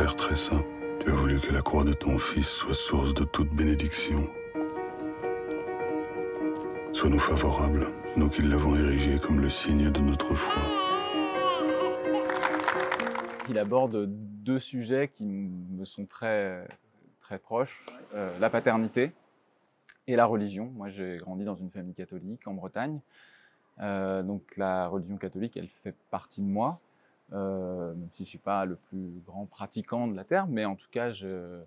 Père très saint, tu as voulu que la croix de ton Fils soit source de toute bénédiction. Sois-nous favorables, nous qui l'avons érigé comme le signe de notre foi. Il aborde deux sujets qui me sont très proches, la paternité et la religion. Moi, j'ai grandi dans une famille catholique en Bretagne. Donc la religion catholique, elle fait partie de moi, même si je ne suis pas le plus grand pratiquant de la terre, mais en tout cas, j'ai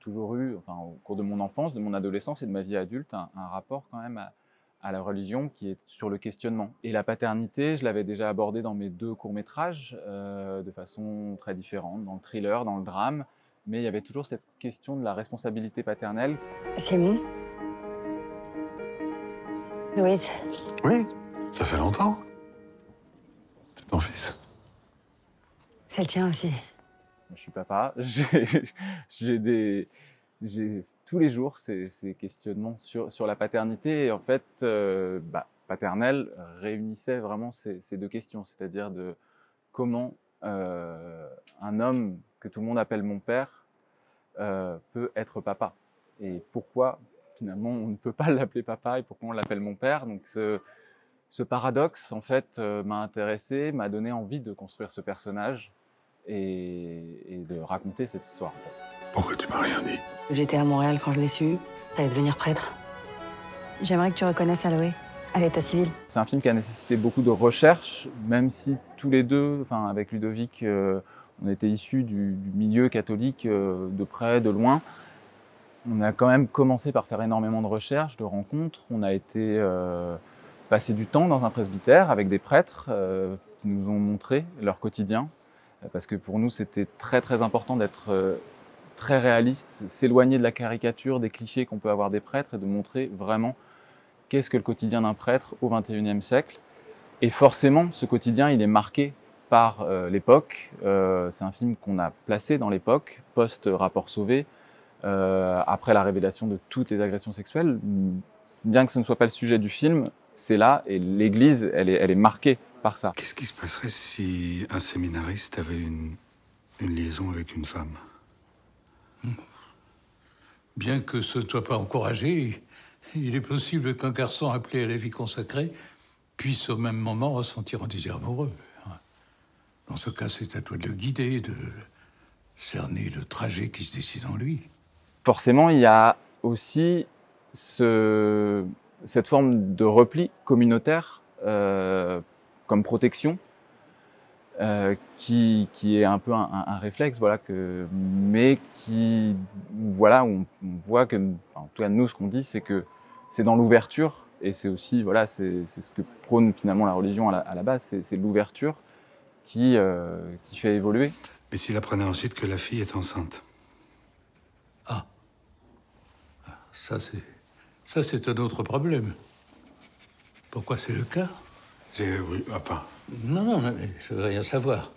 toujours eu, enfin, au cours de mon enfance, de mon adolescence et de ma vie adulte, un rapport quand même à la religion qui est sur le questionnement. Et la paternité, je l'avais déjà abordée dans mes deux courts-métrages, de façon très différente, dans le thriller, dans le drame, mais il y avait toujours cette question de la responsabilité paternelle. Simon? Louise? Oui, ça fait longtemps. C'est ton fils. C'est le tien aussi. Je suis papa, j'ai tous les jours ces questionnements sur la paternité. Et en fait, Paternelle réunissait vraiment ces deux questions, c'est-à-dire de comment un homme que tout le monde appelle mon père peut être papa. Et pourquoi, finalement, on ne peut pas l'appeler papa et pourquoi on l'appelle mon père. Donc ce paradoxe, en fait, m'a intéressé, m'a donné envie de construire ce personnage et de raconter cette histoire. En fait. Pourquoi tu m'as rien dit? J'étais à Montréal quand je l'ai su. T'allais devenir prêtre. J'aimerais que tu reconnaisses Aloé à l'état civil. C'est un film qui a nécessité beaucoup de recherche, même si tous les deux, enfin avec Ludovic, on était issus du milieu catholique de près, de loin. On a quand même commencé par faire énormément de recherches, de rencontres. On a été passer du temps dans un presbytère avec des prêtres qui nous ont montré leur quotidien. Parce que pour nous, c'était très important d'être très réaliste, s'éloigner de la caricature, des clichés qu'on peut avoir des prêtres et de montrer vraiment qu'est-ce que le quotidien d'un prêtre au XXIe siècle. Et forcément, ce quotidien, il est marqué par l'époque. C'est un film qu'on a placé dans l'époque, post-rapport Sauvé, après la révélation de toutes les agressions sexuelles. Bien que ce ne soit pas le sujet du film, c'est là, et l'Église, elle est marquée par ça. Qu'est-ce qui se passerait si un séminariste avait une liaison avec une femme? Bien que ce ne soit pas encouragé, il est possible qu'un garçon appelé à la vie consacrée puisse au même moment ressentir un désir amoureux. Dans ce cas, c'est à toi de le guider, de cerner le trajet qui se décide en lui. Forcément, il y a aussi cette forme de repli communautaire comme protection qui est un peu un réflexe, voilà, mais qui, voilà, on voit que, en tout cas nous, ce qu'on dit, c'est que c'est dans l'ouverture, et c'est aussi, voilà, c'est ce que prône finalement la religion à la base, c'est l'ouverture qui fait évoluer. Mais s'il apprenait ensuite que la fille est enceinte? Ah, ça c'est un autre problème. Pourquoi c'est le cas? Oui, enfin... Non, je veux rien savoir.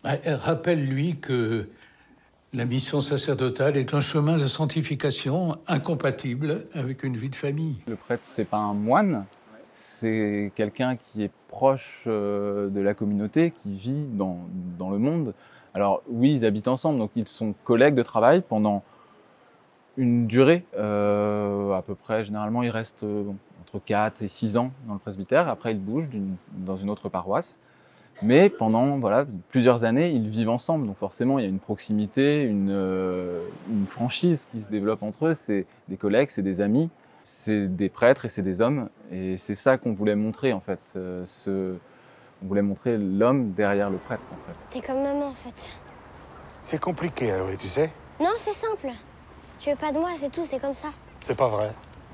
Rappelle-lui que la mission sacerdotale est un chemin de sanctification incompatible avec une vie de famille. Le prêtre, c'est pas un moine, c'est quelqu'un qui est proche de la communauté, qui vit dans le monde. Alors oui, ils habitent ensemble, donc ils sont collègues de travail pendant une durée, à peu près, généralement ils restent entre 4 et 6 ans dans le presbytère, après ils bougent dans une autre paroisse. Mais pendant plusieurs années, ils vivent ensemble, donc forcément il y a une proximité, une franchise qui se développe entre eux, c'est des collègues, c'est des amis, c'est des prêtres et c'est des hommes, et c'est ça qu'on voulait montrer en fait, on voulait montrer l'homme derrière le prêtre en fait. T'es comme maman en fait. C'est compliqué, Aloé, tu sais? Non, c'est simple. Tu veux pas de moi, c'est tout, c'est comme ça. C'est pas vrai.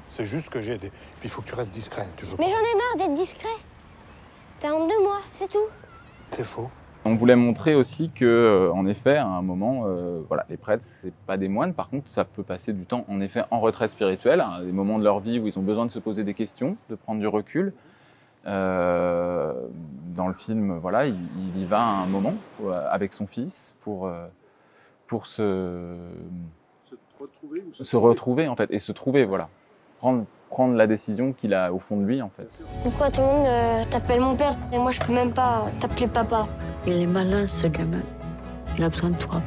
C'est juste que j'ai des... Puis il faut que tu restes discret, tu veux pas. Mais j'en ai marre d'être discret. T'as honte de moi, c'est tout. C'est faux. On voulait montrer aussi que, en effet, à un moment, les prêtres, c'est pas des moines. Par contre, ça peut passer du temps, en effet, en retraite spirituelle, à des moments de leur vie où ils ont besoin de se poser des questions, de prendre du recul. Dans le film, voilà, il y va à un moment avec son fils pour se retrouver en fait, et se trouver, voilà. prendre la décision qu'il a au fond de lui, en fait. Pourquoi tout le monde t'appelle mon père et moi je peux même pas t'appeler papa? Il est malin, ce gamin. Il a besoin de toi.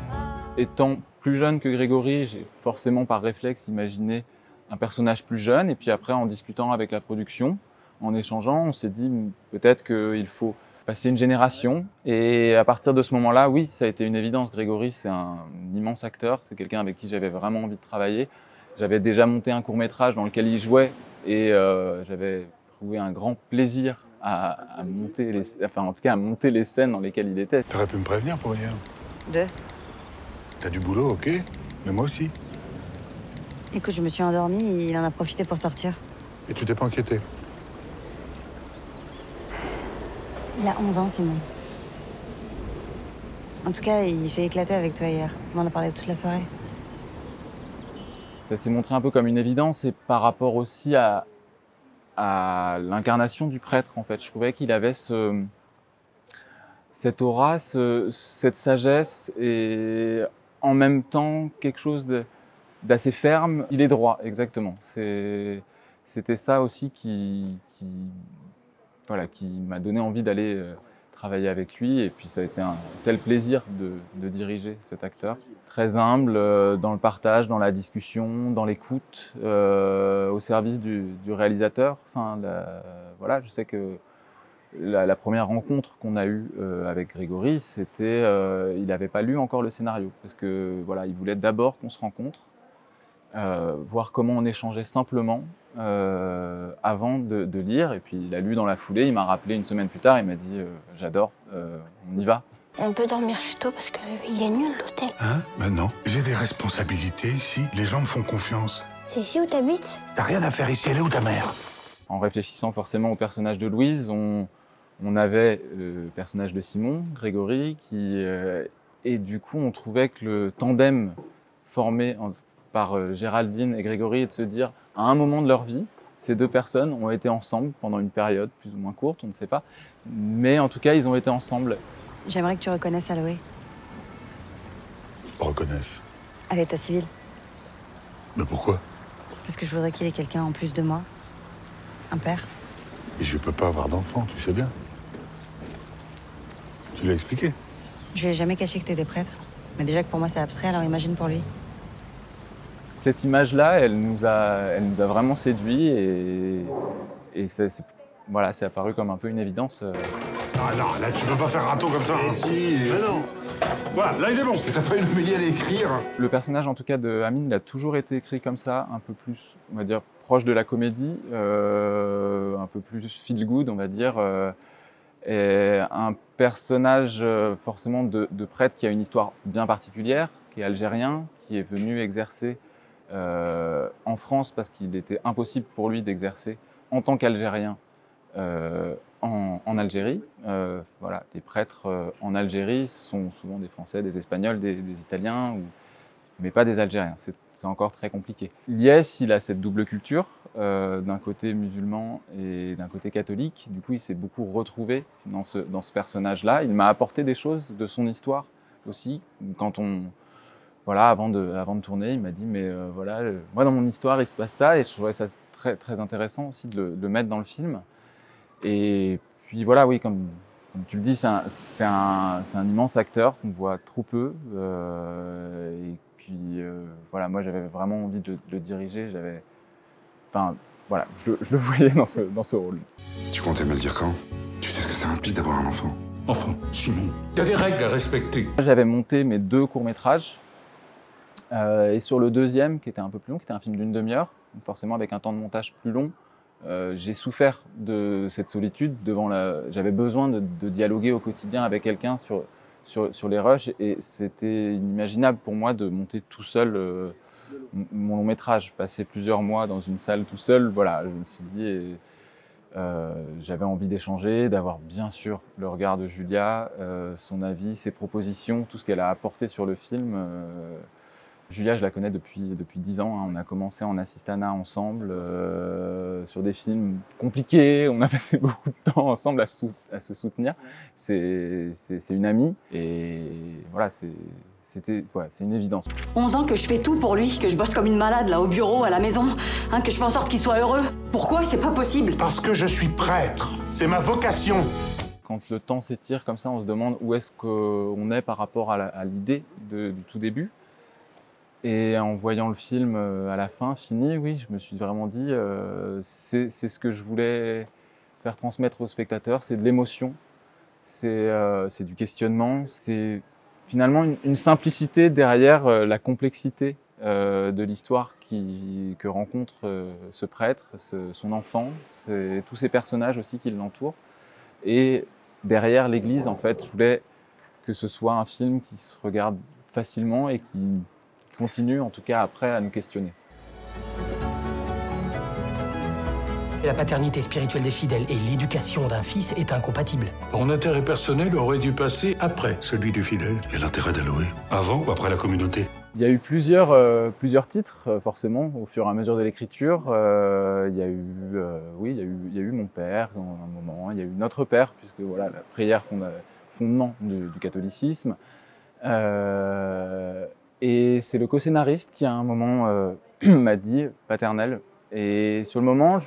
Étant plus jeune que Grégory, j'ai forcément par réflexe imaginé un personnage plus jeune. Et puis après, en discutant avec la production, en échangeant, on s'est dit peut-être qu'il faut passer une génération. Et à partir de ce moment-là, oui, ça a été une évidence. Grégory, c'est un immense acteur. C'est quelqu'un avec qui j'avais vraiment envie de travailler. J'avais déjà monté un court-métrage dans lequel il jouait et j'avais trouvé un grand plaisir à monter à monter les scènes dans lesquelles il était. T'aurais pu me prévenir pour hier. T'as du boulot, ok, mais moi aussi. Écoute, je me suis endormie, il en a profité pour sortir. Et tu t'es pas inquiété? Il a 11 ans, Simon. En tout cas, il s'est éclaté avec toi hier. On en a parlé toute la soirée. Ça s'est montré un peu comme une évidence et par rapport aussi à l'incarnation du prêtre, en fait. Je trouvais qu'il avait cette aura, cette sagesse et en même temps quelque chose d'assez ferme. Il est droit, exactement. C'était ça aussi qui m'a donné envie d'aller travailler avec lui. Et puis ça a été un tel plaisir de diriger cet acteur. Très humble dans le partage, dans la discussion, dans l'écoute, au service du réalisateur. Enfin, voilà, je sais que la première rencontre qu'on a eue avec Grégory, c'était, il n'avait pas lu encore le scénario, parce que voilà, il voulait d'abord qu'on se rencontre, voir comment on échangeait simplement avant de lire. Et puis il a lu dans la foulée, il m'a rappelé une semaine plus tard, il m'a dit j'adore, on y va. On peut dormir chez toi parce qu'il est nul l'hôtel. Hein? Ben non. J'ai des responsabilités ici. Les gens me font confiance. C'est ici où t'habites? T'as rien à faire ici, elle est où ta mère? En réfléchissant forcément au personnage de Louise, on avait le personnage de Simon, Grégory, et du coup on trouvait que le tandem formé par Géraldine et Grégory est de se dire, à un moment de leur vie, ces deux personnes ont été ensemble pendant une période plus ou moins courte, on ne sait pas, mais en tout cas ils ont été ensemble. J'aimerais que tu reconnaisses Aloé, Reconnaissent. à l'état civil. Mais pourquoi? Parce que je voudrais qu'il ait quelqu'un en plus de moi. Un père. Et je peux pas avoir d'enfant, tu sais bien. Tu l'as expliqué? Je lui ai jamais caché que t'étais prêtre. Mais déjà que pour moi c'est abstrait, alors imagine pour lui. Cette image-là, elle nous a vraiment séduits et voilà, c'est apparu comme un peu une évidence. Ah non, là tu peux pas faire râteau comme ça. Mais si. Mais non. Voilà, là il est bon. T'as pas une Mélie à l'écrire. Le personnage, en tout cas, de Amine, il a toujours été écrit comme ça, un peu plus, on va dire, proche de la comédie, un peu plus feel good, on va dire. Et un personnage forcément de prêtre qui a une histoire bien particulière, qui est algérien, qui est venu exercer en France parce qu'il était impossible pour lui d'exercer en tant qu'Algérien en Algérie. Voilà, les prêtres en Algérie sont souvent des Français, des Espagnols, des Italiens, mais pas des Algériens. C'est encore très compliqué. Liès, il a cette double culture, d'un côté musulman et d'un côté catholique. Du coup, il s'est beaucoup retrouvé dans ce personnage-là. Il m'a apporté des choses de son histoire aussi. Quand voilà, avant de tourner, il m'a dit, mais voilà, moi dans mon histoire, il se passe ça, et je trouvais ça très, très intéressant aussi de le mettre dans le film. Et puis voilà, oui, comme tu le dis, c'est un immense acteur qu'on voit trop peu. Et puis voilà, moi j'avais vraiment envie de le diriger. Enfin voilà, je le voyais dans ce rôle. Tu comptais me le dire quand? Tu sais ce que ça implique d'avoir un enfant? Enfin, Simon, il y a des règles à respecter. J'avais monté mes 2 courts-métrages. Et sur le deuxième, qui était un peu plus long, qui était un film d'une demi-heure, forcément avec un temps de montage plus long, j'ai souffert de cette solitude j'avais besoin de dialoguer au quotidien avec quelqu'un sur les rushs, et c'était inimaginable pour moi de monter tout seul mon long métrage, passer plusieurs mois dans une salle tout seul. Voilà, je me suis dit, j'avais envie d'échanger, d'avoir bien sûr le regard de Julia, son avis, ses propositions, tout ce qu'elle a apporté sur le film. Julia, je la connais depuis 10 ans. Hein. On a commencé en assistanat ensemble sur des films compliqués. On a passé beaucoup de temps ensemble à se soutenir. C'est une amie. Et voilà, Ouais, c'est une évidence. 11 ans que je fais tout pour lui, que je bosse comme une malade là au bureau, à la maison, hein, que je fais en sorte qu'il soit heureux. Pourquoi c'est pas possible? Parce que je suis prêtre. C'est ma vocation. Quand le temps s'étire comme ça, on se demande où est-ce qu'on est par rapport à l'idée du tout début. Et en voyant le film à la fin, fini, oui, je me suis vraiment dit, c'est ce que je voulais faire transmettre aux spectateurs, c'est de l'émotion, c'est du questionnement, c'est finalement une simplicité derrière la complexité de l'histoire que rencontre ce prêtre, son enfant, tous ces personnages aussi qui l'entourent. Et derrière l'église, en fait, je voulais que ce soit un film qui se regarde facilement et qui continue, en tout cas après, à nous questionner. La paternité spirituelle des fidèles et l'éducation d'un fils est incompatible. Ton intérêt personnel aurait dû passer après celui du fidèle. Et l'intérêt d'Aloé, avant ou après la communauté? Il y a eu plusieurs titres, forcément, au fur et à mesure de l'écriture. Il y a eu Mon Père, à un moment, il y a eu Notre Père, puisque voilà, la prière fondement du catholicisme. Et c'est le co-scénariste qui, à un moment, m'a dit « paternel ». Et sur le moment,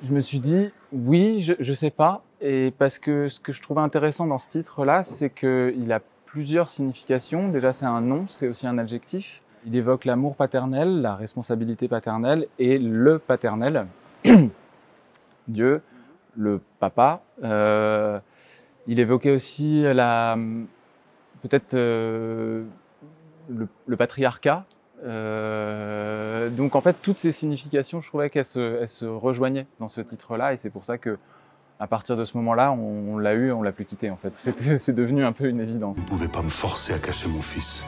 je me suis dit « oui, je sais pas ». Et parce que ce que je trouvais intéressant dans ce titre-là, c'est qu'il a plusieurs significations. Déjà, c'est un nom, c'est aussi un adjectif. Il évoque l'amour paternel, la responsabilité paternelle et le paternel. Dieu, le papa. Il évoquait aussi peut-être le patriarcat. Donc en fait, toutes ces significations, je trouvais qu'elles se rejoignaient dans ce titre-là, et c'est pour ça que à partir de ce moment-là, on l'a plus quitté en fait. C'est devenu un peu une évidence. Vous ne pouvez pas me forcer à cacher mon fils.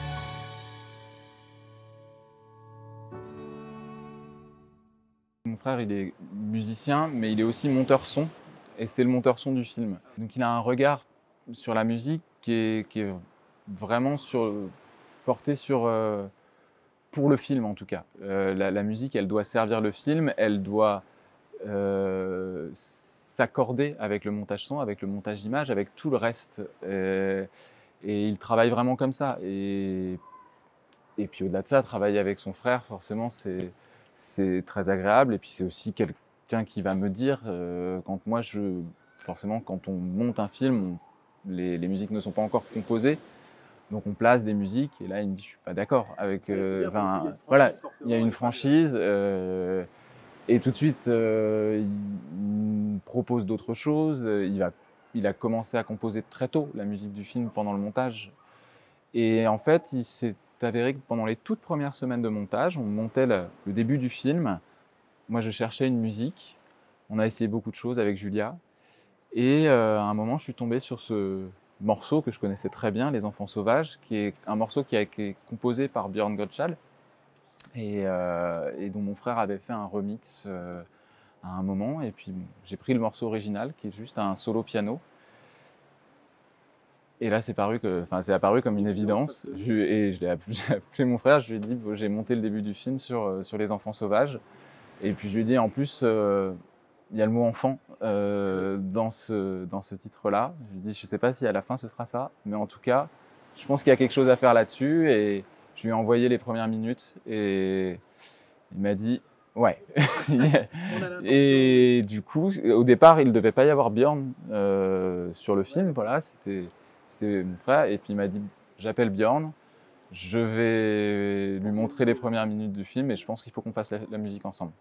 Mon frère, il est musicien, mais il est aussi monteur son, et c'est le monteur son du film. Donc il a un regard sur la musique qui est vraiment porté sur pour le film en tout cas. La musique, elle doit servir le film, elle doit s'accorder avec le montage son, avec le montage image, avec tout le reste. Et il travaille vraiment comme ça. Et puis au-delà de ça, travailler avec son frère, forcément, c'est très agréable. Et puis c'est aussi quelqu'un qui va me dire, forcément, quand on monte un film, les musiques ne sont pas encore composées. Donc on place des musiques et là il me dit je suis pas d'accord avec voilà, il y a une franchise et tout de suite il me propose d'autres choses. Il a commencé à composer très tôt la musique du film pendant le montage, et en fait il s'est avéré que pendant les toutes premières semaines de montage, on montait le début du film. Moi je cherchais une musique, on a essayé beaucoup de choses avec Julia, et à un moment je suis tombé sur ce morceau que je connaissais très bien, Les Enfants Sauvages, qui est un morceau qui a été composé par Björn Gottschall et dont mon frère avait fait un remix à un moment. Et puis j'ai pris le morceau original qui est juste un solo piano. Et là c'est apparu comme une évidence. J'ai appelé mon frère, je lui ai dit j'ai monté le début du film sur Les Enfants Sauvages. Et puis je lui ai dit en plus il y a le mot enfant dans ce titre-là. Je lui ai dit, je ne sais pas si à la fin ce sera ça, mais en tout cas, je pense qu'il y a quelque chose à faire là-dessus. Et je lui ai envoyé les premières minutes et il m'a dit, ouais. Et du coup, au départ, il ne devait pas y avoir Björn sur le film. Voilà, c'était mon frère. Et puis il m'a dit, j'appelle Björn, je vais lui montrer les premières minutes du film et je pense qu'il faut qu'on fasse la musique ensemble.